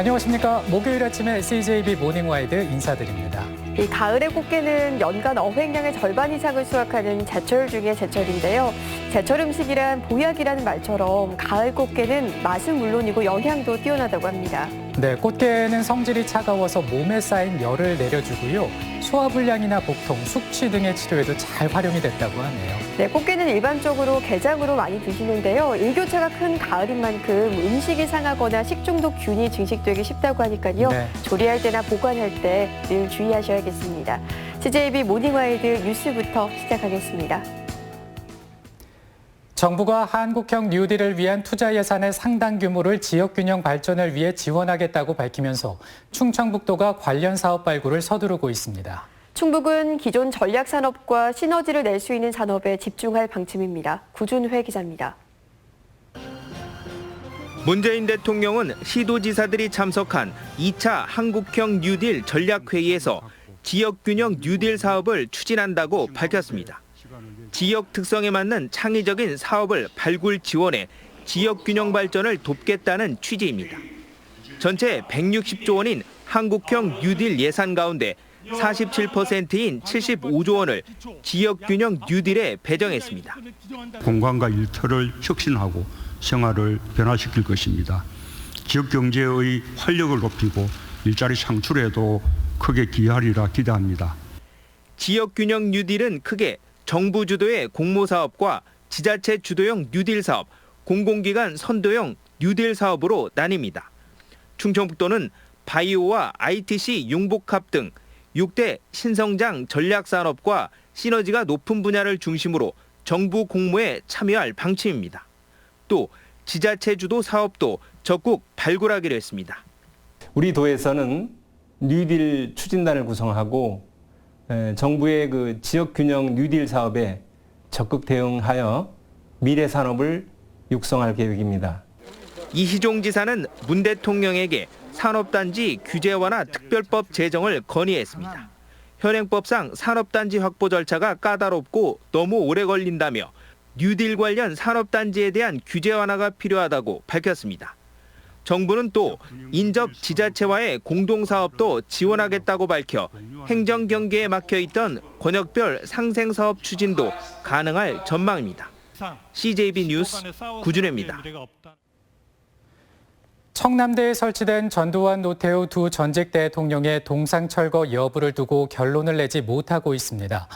안녕하십니까. 목요일 아침에 CJB 모닝와이드 인사드립니다. 이 가을의 꽃게는 연간 어획량의 절반 이상을 수확하는 제철 중의 제철인데요. 제철 음식이란 보약이라는 말처럼 가을 꽃게는 맛은 물론이고 영양도 뛰어나다고 합니다. 네, 꽃게는 성질이 차가워서 몸에 쌓인 열을 내려주고요. 소화불량이나 복통, 숙취 등의 치료에도 잘 활용이 됐다고 하네요. 네, 꽃게는 일반적으로 게장으로 많이 드시는데요. 일교차가 큰 가을인 만큼 음식이 상하거나 식중독균이 증식되기 쉽다고 하니까요. 네. 조리할 때나 보관할 때 늘 주의하셔야겠습니다. CJB 모닝와이드 뉴스부터 시작하겠습니다. 정부가 한국형 뉴딜을 위한 투자 예산의 상당 규모를 지역균형 발전을 위해 지원하겠다고 밝히면서 충청북도가 관련 사업 발굴을 서두르고 있습니다. 충북은 기존 전략산업과 시너지를 낼 수 있는 산업에 집중할 방침입니다. 구준회 기자입니다. 문재인 대통령은 시도지사들이 참석한 2차 한국형 뉴딜 전략회의에서 지역균형 뉴딜 사업을 추진한다고 밝혔습니다. 지역 특성에 맞는 창의적인 사업을 발굴 지원해 지역균형 발전을 돕겠다는 취지입니다. 전체 160조 원인 한국형 뉴딜 예산 가운데 47%인 75조 원을 지역균형 뉴딜에 배정했습니다. 공간과 일터를 혁신하고 생활을 변화시킬 것입니다. 지역 경제의 활력을 높이고 일자리 창출에도 크게 기여하리라 기대합니다. 지역균형 뉴딜은 크게 정부 주도의 공모사업과 지자체 주도형 뉴딜 사업, 공공기관 선도형 뉴딜 사업으로 나뉩니다. 충청북도는 바이오와 ITC 융복합 등 6대 신성장 전략산업과 시너지가 높은 분야를 중심으로 정부 공모에 참여할 방침입니다. 또 지자체 주도 사업도 적극 발굴하기로 했습니다. 우리 도에서는 뉴딜 추진단을 구성하고 정부의 그 지역균형 뉴딜 사업에 적극 대응하여 미래 산업을 육성할 계획입니다. 이희종 지사는 문 대통령에게 산업단지 규제 완화 특별법 제정을 건의했습니다. 현행법상 산업단지 확보 절차가 까다롭고 너무 오래 걸린다며 뉴딜 관련 산업단지에 대한 규제 완화가 필요하다고 밝혔습니다. 정부는 또 인접 지자체와의 공동사업도 지원하겠다고 밝혀 행정 경계에 막혀있던 권역별 상생사업 추진도 가능할 전망입니다. CJB 뉴스 구준혜입니다. 청남대에 설치된 전두환, 노태우 두 전직 대통령의 동상 철거 여부를 두고 결론을 내지 못하고 있습니다.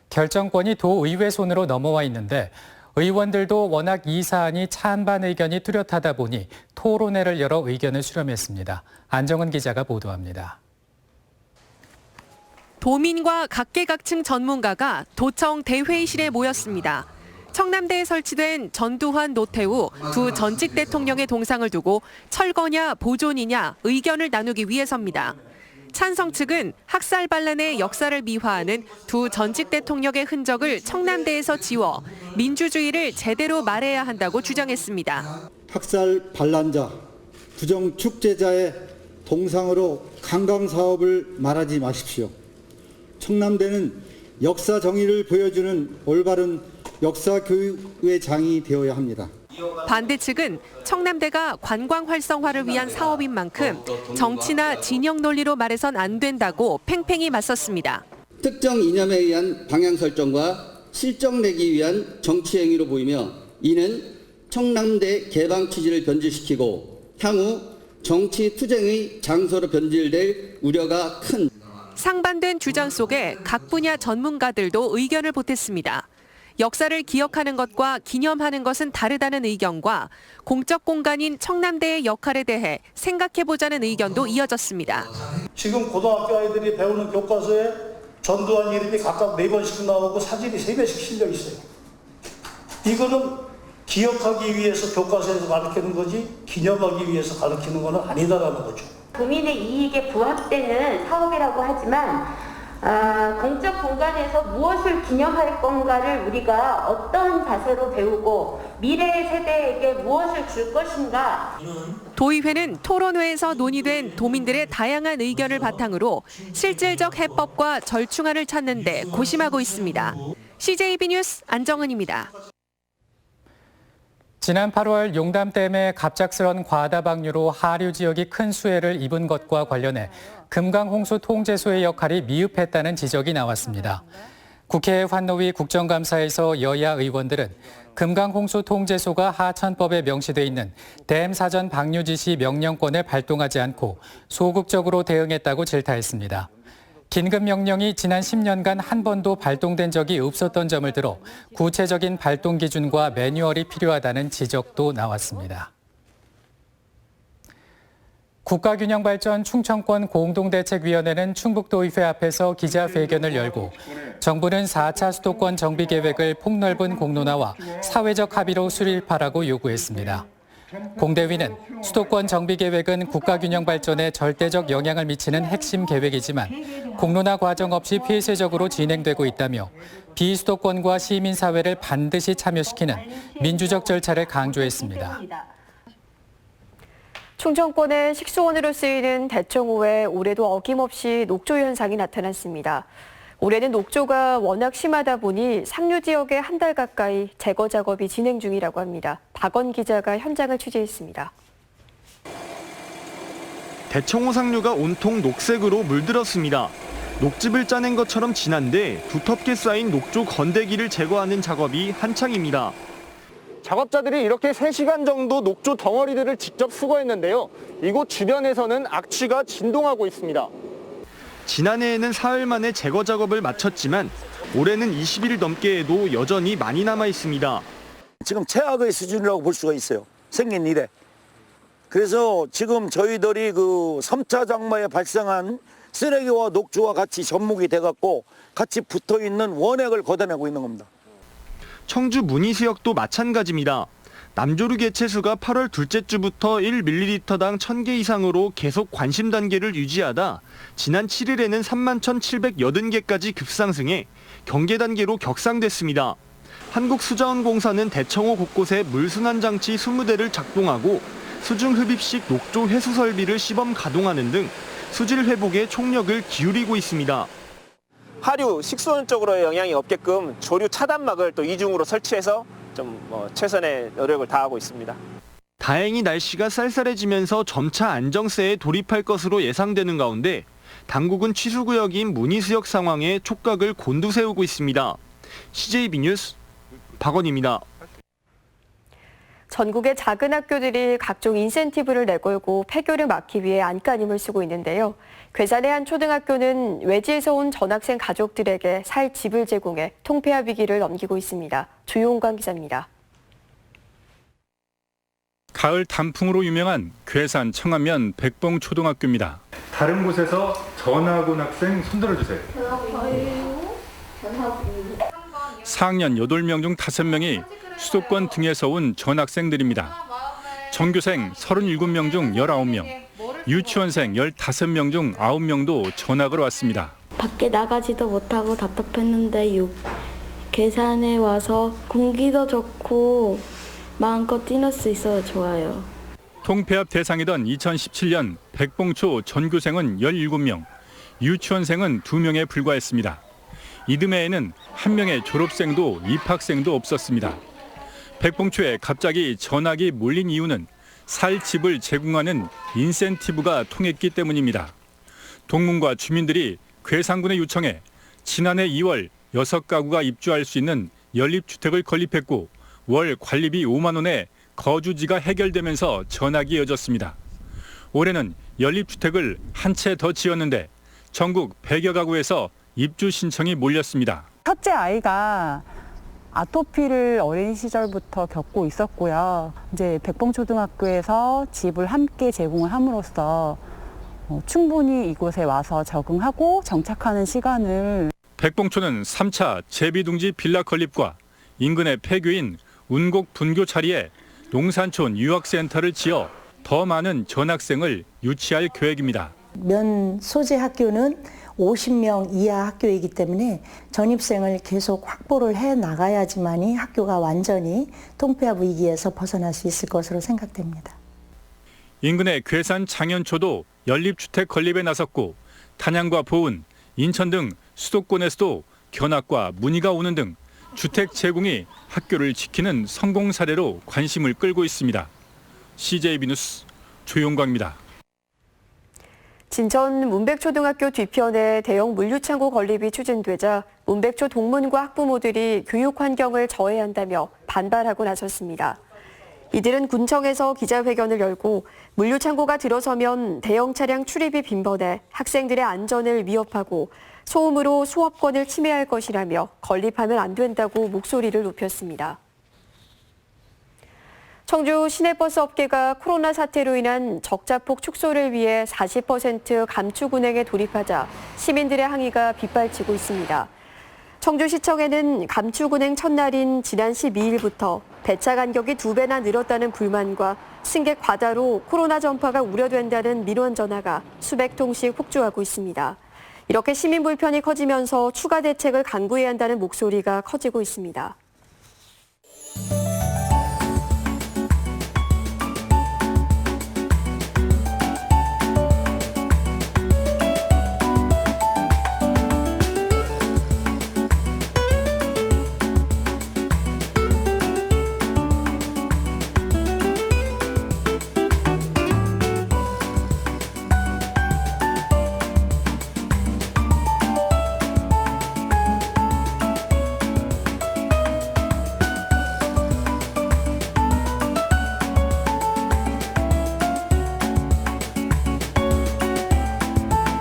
결정권이 도의회 손으로 넘어와 있는데 의원들도 워낙 이 사안이 찬반 의견이 뚜렷하다 보니 토론회를 열어 의견을 수렴했습니다. 안정은 기자가 보도합니다. 도민과 각계각층 전문가가 도청 대회의실에 모였습니다. 청남대에 설치된 전두환, 노태우 두 전직 대통령의 동상을 두고 철거냐 보존이냐 의견을 나누기 위해서입니다. 찬성 측은 학살 반란의 역사를 미화하는 두 전직 대통령의 흔적을 청남대에서 지워 민주주의를 제대로 말해야 한다고 주장했습니다. 학살 반란자, 부정 축제자의 동상으로 관광 사업을 말하지 마십시오. 청남대는 역사 정의를 보여주는 올바른 역사 교육의 장이 되어야 합니다. 반대 측은 청남대가 관광 활성화를 위한 사업인 만큼 정치나 진영 논리로 말해선 안 된다고 팽팽히 맞섰습니다. 특정 이념에 의한 방향 설정과 실적 내기 위한 정치 행위로 보이며 이는 청남대 개방 취지를 변질시키고 향후 정치 투쟁의 장소로 변질될 우려가 큰. 상반된 주장 속에 각 분야 전문가들도 의견을 보탰습니다. 역사를 기억하는 것과 기념하는 것은 다르다는 의견과 공적 공간인 청남대의 역할에 대해 생각해보자는 의견도 이어졌습니다. 지금 고등학교 아이들이 배우는 교과서에 전두환 이름이 각각 4번씩 나오고 사진이 3배씩 실려 있어요. 이거는 기억하기 위해서 교과서에서 가르치는 거지 기념하기 위해서 가르치는 건 아니다라는 거죠. 도민의 이익에 부합되는 사업이라고 하지만 공적 공간에서 무엇을 기념할 건가를 우리가 어떤 자세로 배우고 미래 세대에게 무엇을 줄 것인가. 도의회는 토론회에서 논의된 도민들의 다양한 의견을 바탕으로 실질적 해법과 절충안을 찾는 데 고심하고 있습니다. CJB 뉴스 안정은입니다. 지난 8월 용담댐의 갑작스런 과다 방류로 하류 지역이 큰 수해를 입은 것과 관련해 금강홍수 통제소의 역할이 미흡했다는 지적이 나왔습니다. 국회 환노위 국정감사에서 여야 의원들은 금강홍수 통제소가 하천법에 명시돼 있는 댐 사전 방류 지시 명령권을 발동하지 않고 소극적으로 대응했다고 질타했습니다. 긴급 명령이 지난 10년간 한 번도 발동된 적이 없었던 점을 들어 구체적인 발동 기준과 매뉴얼이 필요하다는 지적도 나왔습니다. 국가균형발전 충청권 공동대책위원회는 충북도의회 앞에서 기자회견을 열고 정부는 4차 수도권 정비계획을 폭넓은 공론화와 사회적 합의로 수립하라고 요구했습니다. 공대위는 수도권 정비계획은 국가균형발전에 절대적 영향을 미치는 핵심 계획이지만 공론화 과정 없이 폐쇄적으로 진행되고 있다며 비수도권과 시민사회를 반드시 참여시키는 민주적 절차를 강조했습니다. 충청권의 식수원으로 쓰이는 대청호에 올해도 어김없이 녹조 현상이 나타났습니다. 올해는 녹조가 워낙 심하다 보니 상류 지역에 한 달 가까이 제거 작업이 진행 중이라고 합니다. 박원 기자가 현장을 취재했습니다. 대청호 상류가 온통 녹색으로 물들었습니다. 녹즙을 짜낸 것처럼 진한데 두텁게 쌓인 녹조 건대기를 제거하는 작업이 한창입니다. 작업자들이 이렇게 3시간 정도 녹조 덩어리들을 직접 수거했는데요. 이곳 주변에서는 악취가 진동하고 있습니다. 지난해에는 사흘 만에 제거 작업을 마쳤지만 올해는 20일 넘게 해도 여전히 많이 남아 있습니다. 지금 최악의 수준이라고 볼 수가 있어요. 생긴 이래. 그래서 지금 저희들이 그 3차 장마에 발생한 쓰레기와 녹조와 같이 접목이 돼갖고 같이 붙어있는 원액을 걷어내고 있는 겁니다. 청주 문희수역도 마찬가지입니다. 남조류 개체수가 8월 둘째 주부터 1ml당 1000개 이상으로 계속 관심 단계를 유지하다 지난 7일에는 31,780개까지 급상승해 경계 단계로 격상됐습니다. 한국수자원공사는 대청호 곳곳에 물순환 장치 20대를 작동하고 수중 흡입식 녹조 회수 설비를 시범 가동하는 등 수질 회복에 총력을 기울이고 있습니다. 하류, 식수원 쪽으로의 영향이 없게끔 조류 차단막을 또 이중으로 설치해서 좀 최선의 노력을 다하고 있습니다. 다행히 날씨가 쌀쌀해지면서 점차 안정세에 돌입할 것으로 예상되는 가운데 당국은 취수구역인 문희수역 상황에 촉각을 곤두세우고 있습니다. CJB 뉴스 박원입니다. 전국의 작은 학교들이 각종 인센티브를 내걸고 폐교를 막기 위해 안간힘을 쓰고 있는데요. 괴산의 한 초등학교는 외지에서 온 전학생 가족들에게 살 집을 제공해 통폐합 위기를 넘기고 있습니다. 조용관 기자입니다. 가을 단풍으로 유명한 괴산 청안면 백봉초등학교입니다. 다른 곳에서 전학 온 학생 손들어주세요. 4학년 8명 중 5명이 수도권 등에서 온 전학생들입니다. 전교생 37명 중 19명, 유치원생 15명 중 9명도 전학을 왔습니다. 밖에 나가지도 못하고 답답했는데 괴산에 와서 공기도 좋고 마음껏 뛰놀 수 있어서 좋아요. 통폐합 대상이던 2017년 백봉초 전교생은 17명, 유치원생은 2명에 불과했습니다. 이듬해에는 1명의 졸업생도 입학생도 없었습니다. 백봉초에 갑자기 전학이 몰린 이유는 살 집을 제공하는 인센티브가 통했기 때문입니다. 동문과 주민들이 괴산군에 요청해 지난해 2월 6가구가 입주할 수 있는 연립주택을 건립했고 월 관리비 5만 원에 거주지가 해결되면서 전학이 이어졌습니다. 올해는 연립주택을 한 채 더 지었는데 전국 100여 가구에서 입주 신청이 몰렸습니다. 첫째 아이가 아토피를 어린 시절부터 겪고 있었고요. 이제 백봉초등학교에서 집을 함께 제공을 함으로써 충분히 이곳에 와서 적응하고 정착하는 시간을. 백봉초는 3차 제비둥지 빌라 건립과 인근의 폐교인 운곡 분교 자리에 농산촌 유학센터를 지어 더 많은 전학생을 유치할 계획입니다. 면 소재 학교는 50명 이하 학교이기 때문에 전입생을 계속 확보를 해 나가야지만이 학교가 완전히 통폐합 위기에서 벗어날 수 있을 것으로 생각됩니다. 인근의 괴산 장현초도 연립주택 건립에 나섰고 단양과 보은, 인천 등 수도권에서도 견학과 문의가 오는 등 주택 제공이 학교를 지키는 성공 사례로 관심을 끌고 있습니다. CJB 뉴스 조용광입니다. 진천 문백초등학교 뒤편에 대형 물류창고 건립이 추진되자 문백초 동문과 학부모들이 교육 환경을 저해한다며 반발하고 나섰습니다. 이들은 군청에서 기자회견을 열고 물류창고가 들어서면 대형 차량 출입이 빈번해 학생들의 안전을 위협하고 소음으로 수업권을 침해할 것이라며 건립하면 안 된다고 목소리를 높였습니다. 청주 시내버스 업계가 코로나 사태로 인한 적자폭 축소를 위해 40% 감축 운행에 돌입하자 시민들의 항의가 빗발치고 있습니다. 청주시청에는 감축 운행 첫날인 지난 12일부터 배차 간격이 2배나 늘었다는 불만과 승객 과다로 코로나 전파가 우려된다는 민원 전화가 수백 통씩 폭주하고 있습니다. 이렇게 시민 불편이 커지면서 추가 대책을 강구해야 한다는 목소리가 커지고 있습니다.